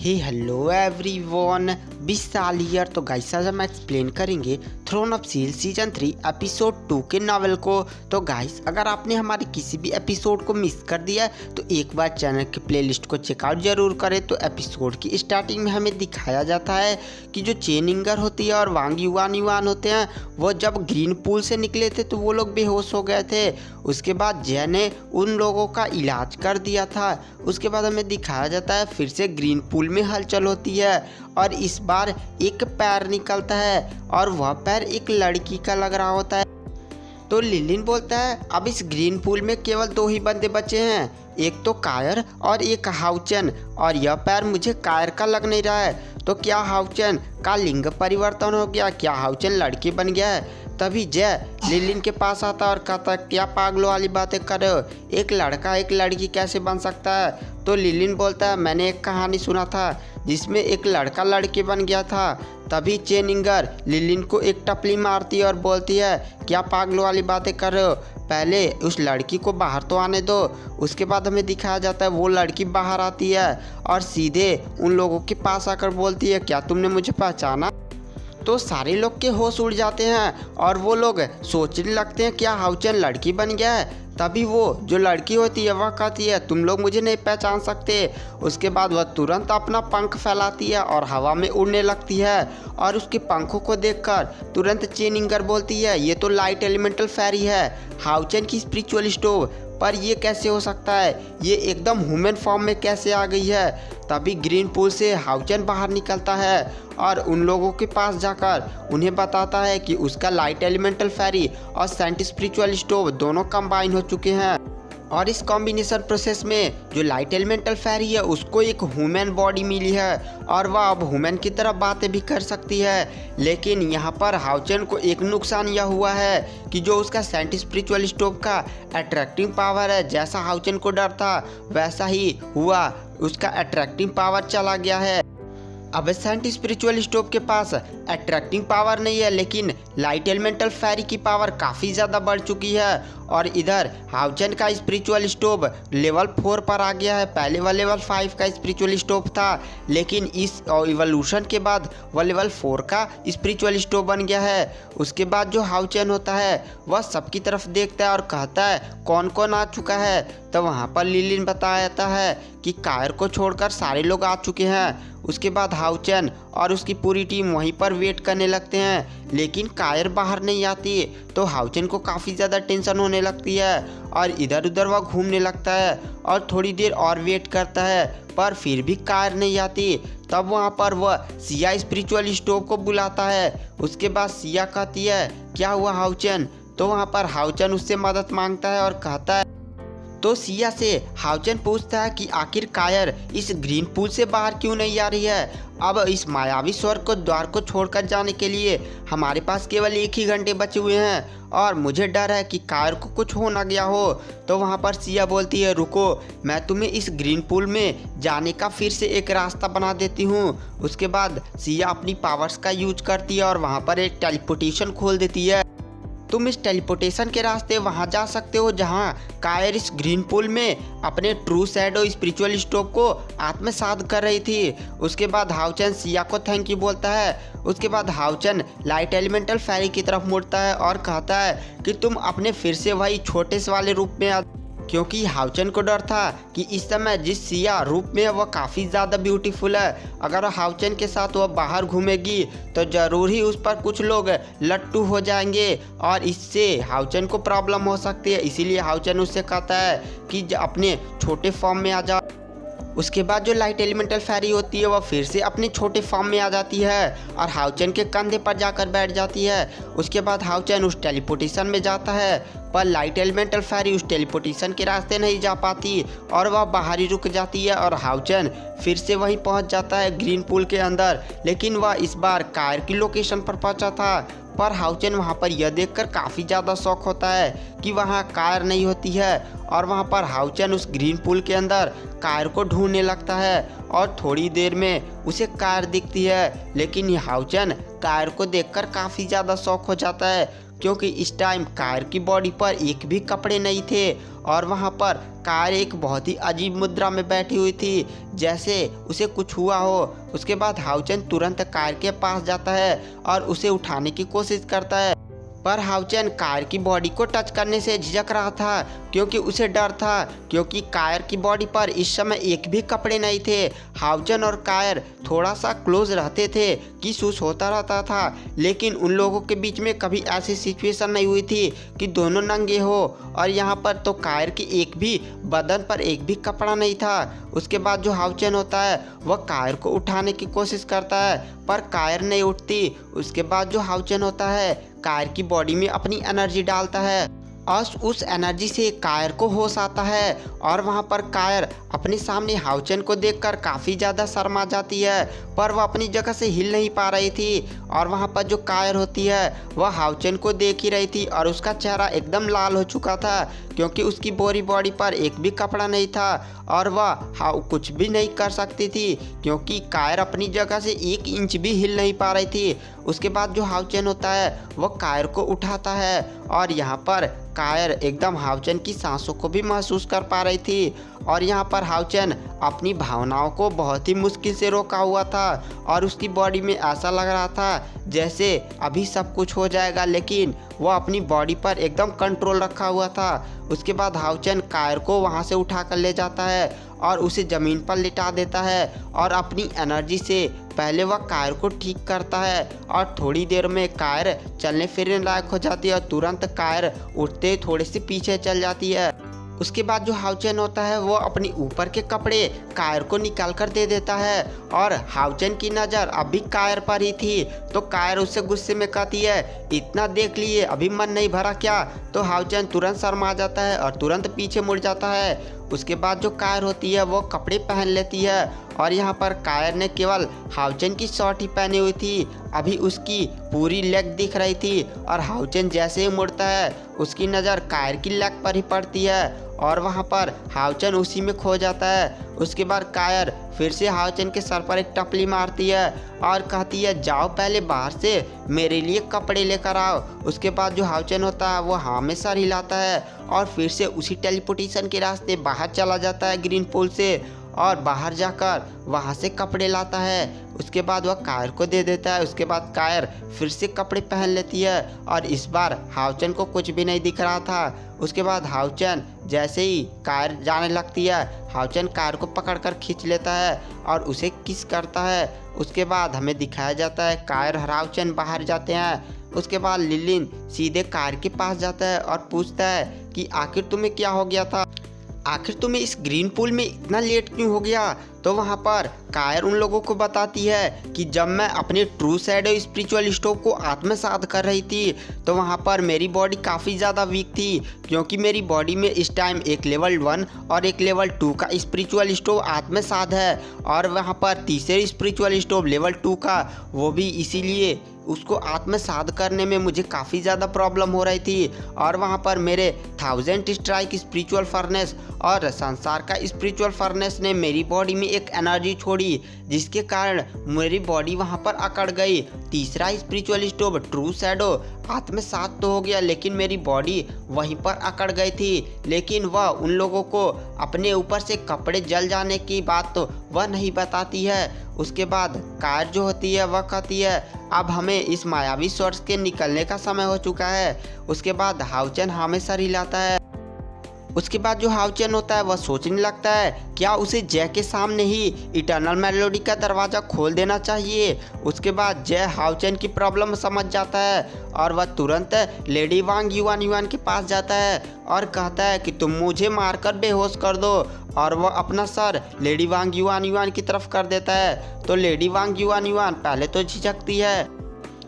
हे hello everyone, 20 साल year. तो guys आज हम एक्सप्लेन करेंगे throne of seal season 3 episode 2 के नॉवेल को। तो गाइस अगर आपने हमारे किसी भी एपिसोड को मिस कर दिया तो एक बार चैनल की प्लेलिस्ट को चेकआउट जरूर करें। तो एपिसोड की स्टार्टिंग में हमें दिखाया जाता है कि जो चेनिंगर होती है और वांग युआन होते हैं वो जब ग्रीन पूल से निकले थे तो वो लोग बेहोश हो गए थे। उसके बाद जय ने उन लोगों का इलाज कर दिया था। उसके बाद हमें दिखाया जाता है फिर से ग्रीन पूल में हलचल होती है और इस बार एक पैर निकलता है और वह पैर एक लड़की का लग रहा होता है। तो लिलिन बोलता है अब इस ग्रीन पूल में केवल 2 ही बंदे बचे हैं, एक तो कायर और एक हाउचन, और यह पैर मुझे कायर का लग नहीं रहा है। तो क्या हाउचन का लिंग परिवर्तन हो गया? क्या हाउचन लड़की बन गया है? तभी जय लिलिन के पास आता और कहता क्या पागलों वाली बातें कर रहे हो, एक लड़का एक लड़की कैसे बन सकता है? तो लिलिन बोलता है मैंने एक कहानी सुना था जिसमें एक लड़का लड़की बन गया था। तभी चेनिंगर लिलिन को एक टपली मारती है और बोलती है क्या पागलों वाली बातें कर रहे हो, पहले उस लड़की को बाहर तो आने दो। उसके बाद हमें दिखाया जाता है वो लड़की बाहर आती है और सीधे उन लोगों के पास आकर बोलती है क्या तुमने मुझे पहचाना? तो सारे लोग के होश उड़ जाते हैं और वो लोग सोचने लगते हैं क्या हाउचन लड़की बन गया है। तभी वो जो लड़की होती है वह कहती है तुम लोग मुझे नहीं पहचान सकते। उसके बाद वह तुरंत अपना पंख फैलाती है और हवा में उड़ने लगती है और उसके पंखों को देखकर तुरंत चेनिंगर बोलती है ये तो लाइट एलिमेंटल फेरी है, हाउचन की स्पिरिचुअल स्टोव, पर ये कैसे हो सकता है, ये एकदम ह्यूमन फॉर्म में कैसे आ गई है? तभी ग्रीन पूल से हाउचन बाहर निकलता है और उन लोगों के पास जाकर उन्हें बताता है कि उसका लाइट एलिमेंटल फेरी और सेंट स्पिरिचुअल स्टोव दोनों कंबाइन हो चुके हैं और इस कॉम्बिनेशन प्रोसेस में जो लाइट एलिमेंटल फेरी है उसको एक ह्यूमन बॉडी मिली है और वह अब ह्यूमन की तरह बातें भी कर सकती है। लेकिन यहाँ पर हाउचन को एक नुकसान यह हुआ है कि जो उसका सेंट स्पिरिचुअल स्टोव का अट्रैक्टिंग पावर है, जैसा हाउचन को डर था वैसा ही हुआ, उसका अट्रैक्टिंग पावर चला गया है। अब सेंट स्पिरिचुअल स्टोव के पास अट्रैक्टिंग पावर नहीं है लेकिन लाइट एलिमेंटल फेरी की पावर काफ़ी ज़्यादा बढ़ चुकी है और इधर हाउचन का स्पिरिचुअल स्टोव लेवल 4 पर आ गया है। पहले वह लेवल 5 का स्पिरिचुअल स्टोव था लेकिन इस इवोल्यूशन के बाद वह लेवल 4 का स्पिरिचुअल स्टोव बन गया है। उसके बाद जो हाउचन होता है वह सबकी तरफ देखता है और कहता है कौन कौन आ चुका है। तो वहाँ पर लिलिन बताता है कि कायर को छोड़कर सारे लोग आ चुके हैं। उसके बाद हाउचन और उसकी पूरी टीम वहीं पर वेट करने लगते हैं लेकिन कायर बाहर नहीं आती। तो हाउचन को काफ़ी ज़्यादा टेंशन होने लगती है और इधर उधर वह घूमने लगता है और थोड़ी देर और वेट करता है पर फिर भी कायर नहीं आती। तब वहाँ पर वह सिया स्पिरिचुअल स्टोव को बुलाता है। उसके बाद सिया कहती है क्या हुआ हाउचन? तो वहाँ पर हाउचन उससे मदद मांगता है और कहता है तो सिया से हाउचन पूछता है कि आखिर कायर इस ग्रीन पूल से बाहर क्यों नहीं आ रही है? अब इस मायावी स्वर्ग को द्वार को छोड़कर जाने के लिए हमारे पास केवल 1 ही घंटे बचे हुए हैं और मुझे डर है कि कायर को कुछ हो ना गया हो। तो वहाँ पर सिया बोलती है रुको, मैं तुम्हें इस ग्रीन पूल में जाने का फिर से एक रास्ता बना देती हूँ। उसके बाद सिया अपनी पावर्स का यूज करती है और वहाँ पर एक टेलीपोर्टेशन खोल देती है। तुम इस टेलीपोर्टेशन के रास्ते वहां जा सकते हो जहां कायर इस ग्रीन पूल में अपने ट्रू शैडो स्पिरिचुअल स्टोव को आत्मसात कर रही थी। उसके बाद हाउचन सिया को थैंक यू बोलता है। उसके बाद हाउचन लाइट एलिमेंटल फेरी की तरफ मुड़ता है और कहता है कि तुम अपने फिर से वही छोटे से वाले रूप में क्योंकि हाउचन को डर था कि इस समय जिस सिया रूप में है वह काफ़ी ज़्यादा ब्यूटीफुल है, अगर हाउचन के साथ वह बाहर घूमेगी तो ज़रूर ही उस पर कुछ लोग लट्टू हो जाएंगे और इससे हाउचन को प्रॉब्लम हो सकती है। इसीलिए हाउचन उससे कहता है कि अपने छोटे फॉर्म में आ जा। उसके बाद जो लाइट एलिमेंटल फेरी होती है वह फिर से अपने छोटे फॉर्म में आ जाती है और हाउचन के कंधे पर जाकर बैठ जाती है। उसके बाद हाउचन उस टेलीपोर्टेशन में जाता है पर लाइट एलिमेंटल फेरी उस टेलीपोर्टेशन के रास्ते नहीं जा पाती और वह बाहर ही रुक जाती है और हाउचन फिर से वहीं पहुंच जाता है ग्रीन पूल के अंदर। लेकिन वह इस बार कायर की लोकेशन पर पहुंचा था पर हाउचन वहां पर यह देखकर काफ़ी ज़्यादा शौक होता है कि वहां कायर नहीं होती है और वहां पर हाउचन उस ग्रीन पूल के अंदर कायर को ढूंढने लगता है और थोड़ी देर में उसे कायर दिखती है। लेकिन ये हाउचन कायर को देखकर काफ़ी ज़्यादा शौक हो जाता है क्योंकि इस टाइम कायर की बॉडी पर एक भी कपड़े नहीं थे और वहाँ पर कायर एक बहुत ही अजीब मुद्रा में बैठी हुई थी, जैसे उसे कुछ हुआ हो। उसके बाद हाउचेन तुरंत कायर के पास जाता है और उसे उठाने की कोशिश करता है, पर हाउचेन कायर की बॉडी को टच करने से झिझक रहा था क्योंकि उसे डर था, क्योंकि कायर की बॉडी पर इस समय एक भी कपड़े नहीं थे। हाउचेन और कायर थोड़ा सा क्लोज रहते थे, किस होता रहता था, लेकिन उन लोगों के बीच में कभी ऐसी सिचुएशन नहीं हुई थी कि दोनों नंगे हो। और यहाँ पर तो कायर की एक भी बदन पर एक भी कपड़ा नहीं था। उसके बाद जो हाउचेन होता है वह कायर को उठाने की कोशिश करता है, पर कायर नहीं उठती। उसके बाद जो हाउचेन होता है कायर की बॉडी में अपनी एनर्जी डालता है और उस एनर्जी से कायर को होश आता है और वहाँ पर कायर अपने सामने हाउचेन को देखकर काफ़ी ज़्यादा शर्मा जाती है, पर वह अपनी जगह से हिल नहीं पा रही थी। और वहाँ पर जो कायर होती है वह हाउचेन को देख ही रही थी और उसका चेहरा एकदम लाल हो चुका था क्योंकि उसकी पूरी बॉडी पर एक भी कपड़ा नहीं था और वह कुछ भी नहीं कर सकती थी क्योंकि कायर अपनी जगह से 1 इंच भी हिल नहीं पा रही थी। उसके बाद जो हाउचेन होता है वह कायर को उठाता है और यहाँ पर कायर एकदम हाउचेन की सांसों को भी महसूस कर पा रही थी और यहाँ पर हाउचेन अपनी भावनाओं को बहुत ही मुश्किल से रोका हुआ था और उसकी बॉडी में ऐसा लग रहा था जैसे अभी सब कुछ हो जाएगा, लेकिन वह अपनी बॉडी पर एकदम कंट्रोल रखा हुआ था। उसके बाद हाउचेन कायर को वहाँ से उठा कर ले जाता है और उसे ज़मीन पर लिटा देता है और अपनी एनर्जी से पहले वह कायर को ठीक करता है और थोड़ी देर में कायर चलने फिरने लायक हो जाती है और तुरंत कायर उठते थोड़े से पीछे चल जाती है। उसके बाद जो हाउचेन होता है वो अपनी ऊपर के कपड़े कायर को निकाल कर दे देता है और हाउचेन की नज़र अभी कायर पर ही थी, तो कायर उससे गुस्से में कहती है, इतना देख लिए अभी मन नहीं भरा क्या? तो हाउचेन तुरंत शर्मा जाता है और तुरंत पीछे मुड़ जाता है। उसके बाद जो कायर होती है वो कपड़े पहन लेती है और यहाँ पर कायर ने केवल हाउचेन की शर्ट ही पहनी हुई थी, अभी उसकी पूरी लेग दिख रही थी और हाउचेन जैसे ही मुड़ता है उसकी नज़र कायर की लेग पर ही पड़ती है और वहाँ पर हाउचेन उसी में खो जाता है। उसके बाद कायर फिर से हाउचेन के सर पर एक टपली मारती है और कहती है, जाओ पहले बाहर से मेरे लिए कपड़े लेकर आओ। उसके बाद जो हाउचेन होता है वो हाँ में सर हिलाता है और फिर से उसी टेलीपोर्टेशन के रास्ते बाहर चला जाता है ग्रीन पूल से और बाहर जाकर वहाँ से कपड़े लाता है। उसके बाद वह कायर को दे देता है। उसके बाद कायर फिर से कपड़े पहन लेती है और इस बार हाउचेन को कुछ भी नहीं दिख रहा था। उसके बाद हाउचेन जैसे ही कायर जाने लगती है हाउचेन कायर को पकड़कर खींच लेता है और उसे किस करता है। उसके बाद हमें दिखाया जाता है कायर और हाउचेन बाहर जाते हैं। उसके बाद लिलिन सीधे कायर के पास जाता है और पूछता है कि आखिर तुम्हें क्या हो गया था, आखिर तुम्हें इस ग्रीन पूल में इतना लेट क्यों हो गया? तो वहाँ पर कायर उन लोगों को बताती है कि जब मैं अपने ट्रू शैडो स्पिरिचुअल स्टोव को आत्मसात कर रही थी तो वहाँ पर मेरी बॉडी काफ़ी ज़्यादा वीक थी क्योंकि मेरी बॉडी में इस टाइम एक लेवल 1 और एक लेवल 2 का स्पिरिचुअल स्टोव आत्मसात है और वहाँ पर तीसरे स्पिरिचुअल स्टोव लेवल 2 का, वो भी इसीलिए उसको आत्मसात करने में मुझे काफ़ी ज़्यादा प्रॉब्लम हो रही थी और वहाँ पर मेरे 1000 स्ट्राइक स्पिरिचुअल फर्नेस और संसार का स्पिरिचुअल फर्नेस ने मेरी बॉडी में एक एनर्जी छोड़ी जिसके कारण मेरी बॉडी वहाँ पर अकड़ गई। तीसरा स्पिरिचुअल स्टोव ट्रू शैडो आत्मसात तो हो गया लेकिन मेरी बॉडी वहीं पर अकड़ गई थी, लेकिन वह उन लोगों को अपने ऊपर से कपड़े जल जाने की बात तो वह नहीं बताती है। उसके बाद कायर जो होती है वह कहती है, अब हमें इस मायावी सोर्स के निकलने का समय हो चुका है। उसके बाद हाउचेन हमें सर हिलाता है। उसके बाद जो हाउचेन होता है वह सोचने लगता है क्या उसे जय के सामने ही इटर्नल मेलोडी का दरवाज़ा खोल देना चाहिए। उसके बाद जय हाउचेन की प्रॉब्लम समझ जाता है और वह तुरंत लेडी वांग युआन युआन के पास जाता है और कहता है कि तुम मुझे मारकर बेहोश कर दो, और वह अपना सर लेडी वांग युआन युआन की तरफ कर देता है। तो लेडी वांग युआन युआन पहले तो झिझकती है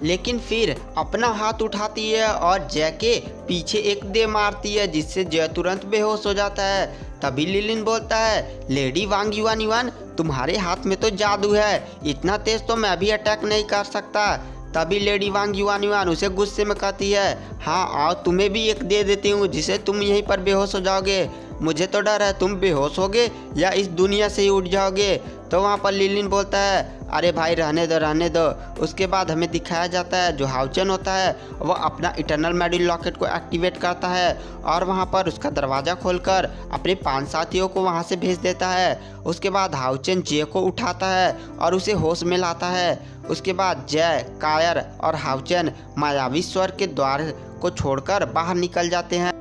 लेकिन फिर अपना हाथ उठाती है और जय के पीछे एक दे मारती है जिससे जय तुरंत बेहोश हो जाता है। तभी लिलिन बोलता है, लेडी वांग युआन युआन तुम्हारे हाथ में तो जादू है, इतना तेज तो मैं भी अटैक नहीं कर सकता। तभी लेडी वांग युआन युआन उसे गुस्से में कहती है, हाँ आओ तुम्हें भी एक दे देती हूँ जिसे तुम यहीं पर बेहोश हो जाओगे, मुझे तो डर है तुम बेहोश होगे या इस दुनिया से ही उठ जाओगे। तो वहाँ पर लिलिन बोलता है, अरे भाई रहने दो रहने दो। उसके बाद हमें दिखाया जाता है जो हाउचेन होता है वो अपना इटर्नल मेडिल लॉकेट को एक्टिवेट करता है और वहाँ पर उसका दरवाज़ा खोलकर अपने 5 साथियों को वहाँ से भेज देता है। उसके बाद हाउचेन जय को उठाता है और उसे होश में लाता है। उसके बाद जय, कायर और हाउचेन मायावी स्वर्ग के द्वार को छोड़कर बाहर निकल जाते हैं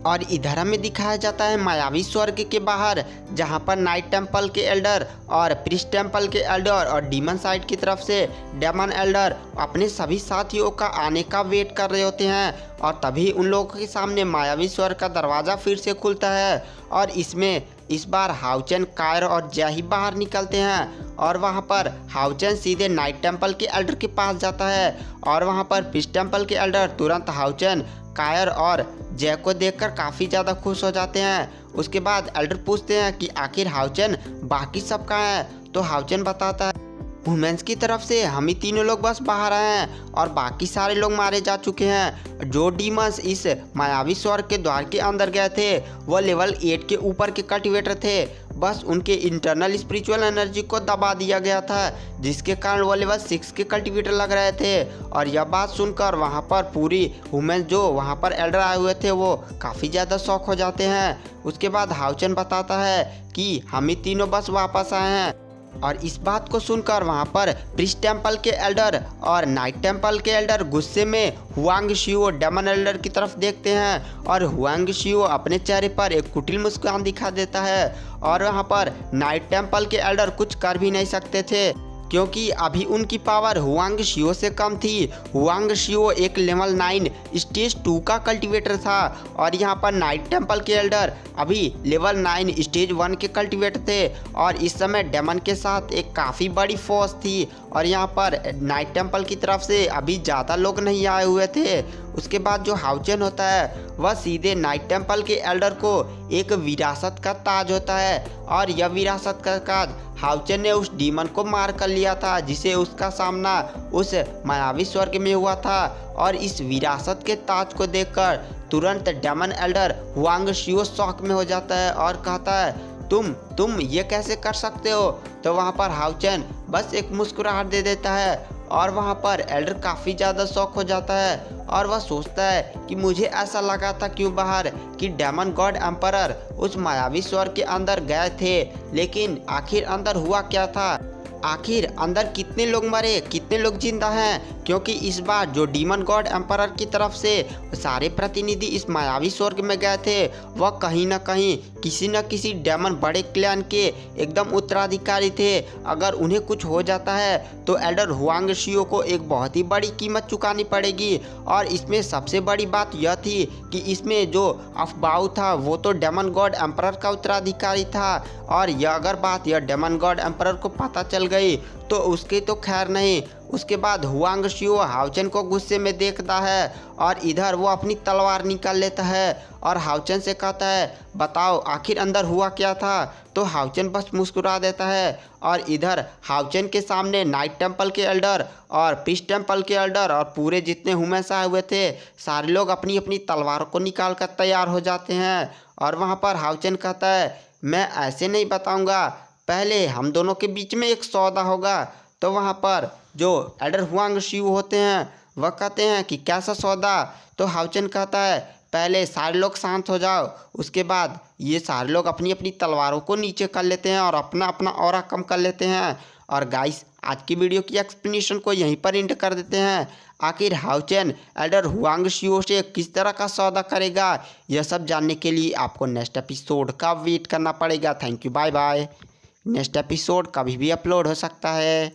और इधर हमें दिखाया जाता है मायावी स्वर्ग के बाहर, जहां पर नाइट टेम्पल के एल्डर और प्रीस्ट टेम्पल के एल्डर और डीमन साइड की तरफ से डेमन एल्डर अपने सभी साथियों का आने का वेट कर रहे होते हैं। और तभी उन लोगों के सामने मायावी स्वर्ग का दरवाज़ा फिर से खुलता है और इसमें इस बार हाउचेन, कायर और जय ही बाहर निकलते हैं। और वहाँ पर हाउचेन सीधे नाइट टेम्पल के एल्डर के पास जाता है और वहाँ पर प्रीस्ट टेम्पल के एल्डर तुरंत हाउचेन, कायर और जय को देखकर काफ़ी ज़्यादा खुश हो जाते हैं। उसके बाद एल्डर पूछते हैं कि आखिर हाउचेन बाकी सब कहाँ हैं, तो हाउचेन बताता है वुमेन्स की तरफ से हम ही तीनों लोग बस बाहर आए हैं और बाकी सारे लोग मारे जा चुके हैं। जो डीमंस इस मायावी स्वर्ग के द्वार के अंदर गए थे वो लेवल 8 के ऊपर के कल्टिवेटर थे, बस उनके इंटरनल स्पिरिचुअल एनर्जी को दबा दिया गया था जिसके कारण वो लेवल 6 के कल्टिवेटर लग रहे थे। और यह बात सुनकर वहाँ पर पूरी वुमेन्स जो वहाँ पर एल्डर आए हुए थे वो काफ़ी ज़्यादा शॉक हो जाते हैं। उसके बाद हाउचेन बताता है कि हम ही तीनों बस वापस आए हैं और इस बात को सुनकर वहाँ पर प्रीस्ट टेम्पल के एल्डर और नाइट टेम्पल के एल्डर गुस्से में हुआंग शियो डेमन एल्डर की तरफ देखते हैं और हुआंग शियो अपने चेहरे पर एक कुटिल मुस्कान दिखा देता है। और वहाँ पर नाइट टेम्पल के एल्डर कुछ कर भी नहीं सकते थे क्योंकि अभी उनकी पावर हुआंग शियो से कम थी। हुआंग शियो एक लेवल 9 स्टेज 2 का कल्टिवेटर था और यहाँ पर नाइट टेम्पल के एल्डर अभी लेवल 9 स्टेज 1 के कल्टिवेटर थे और इस समय डेमन के साथ एक काफ़ी बड़ी फोर्स थी और यहाँ पर नाइट टेम्पल की तरफ से अभी ज़्यादा लोग नहीं आए हुए थे। उसके बाद जो हाउचेन होता है वह सीधे नाइट टेम्पल के एल्डर को एक विरासत का ताज होता है और यह विरासत का ताज हाउचेन ने उस डीमन को मार कर लिया था जिसे उसका सामना उस मायावी स्वर्ग में हुआ था। और इस विरासत के ताज को देखकर तुरंत डेमन एल्डर हुआंग शियो शॉक में हो जाता है और कहता है तुम ये कैसे कर सकते हो। तो वहाँ पर हाउचेन बस एक मुस्कुराहट दे देता है और वहाँ पर एल्डर काफ़ी ज़्यादा शॉक हो जाता है और वह सोचता है कि मुझे ऐसा लगा था क्यों बाहर कि डेमन गॉड एम्परर उस मायावी स्वर्ग के अंदर गए थे, लेकिन आखिर अंदर हुआ क्या था, आखिर अंदर कितने लोग मरे, कितने लोग जिंदा हैं। क्योंकि इस बार जो डीमन गॉड एम्परर की तरफ से सारे प्रतिनिधि इस मायावी स्वर्ग में गए थे वह कहीं ना कहीं किसी न किसी डेमन बड़े क्लैन के एकदम उत्तराधिकारी थे। अगर उन्हें कुछ हो जाता है तो एल्डर हुआंग शियो को एक बहुत ही बड़ी कीमत चुकानी पड़ेगी। और इसमें सबसे बड़ी बात यह थी कि इसमें जो अफबाऊ था वो तो डेमन गॉड एम्परर का उत्तराधिकारी था और यह अगर बात यह डेमन गॉड एम्परर को पता चल गई तो उसकी तो खैर नहीं। उसके बाद हुआंग शियो हाउचेन को गुस्से में देखता है और इधर वो अपनी तलवार निकाल लेता है और हाउचेन से कहता है बताओ आखिर अंदर हुआ क्या था। तो हाउचेन बस मुस्कुरा देता है और इधर हाउचेन के सामने नाइट टेम्पल के एल्डर और प्रीस्ट टेम्पल के एल्डर और पूरे जितने ह्यूमन्स आए हुए थे सारे लोग अपनी अपनी तलवारों को निकाल कर तैयार हो जाते हैं। और वहाँ पर हाउचेन कहता है मैं ऐसे नहीं बताऊँगा, पहले हम दोनों के बीच में एक सौदा होगा। तो वहाँ पर जो एल्डर हुआंग शियो होते हैं वह कहते हैं कि कैसा सौदा। तो हाउचेन कहता है पहले सारे लोग शांत हो जाओ। उसके बाद ये सारे लोग अपनी अपनी तलवारों को नीचे कर लेते हैं और अपना अपना ऑरा कम कर लेते हैं। और गाइस आज की वीडियो की एक्सप्लेनेशन को यहीं पर एंड कर देते हैं। आखिर हाउचेन एल्डर हुआंग शियो से किस तरह का सौदा करेगा यह सब जानने के लिए आपको नेक्स्ट एपिसोड का वेट करना पड़ेगा। Thank you, bye bye. Next episode कभी भी अपलोड हो सकता है।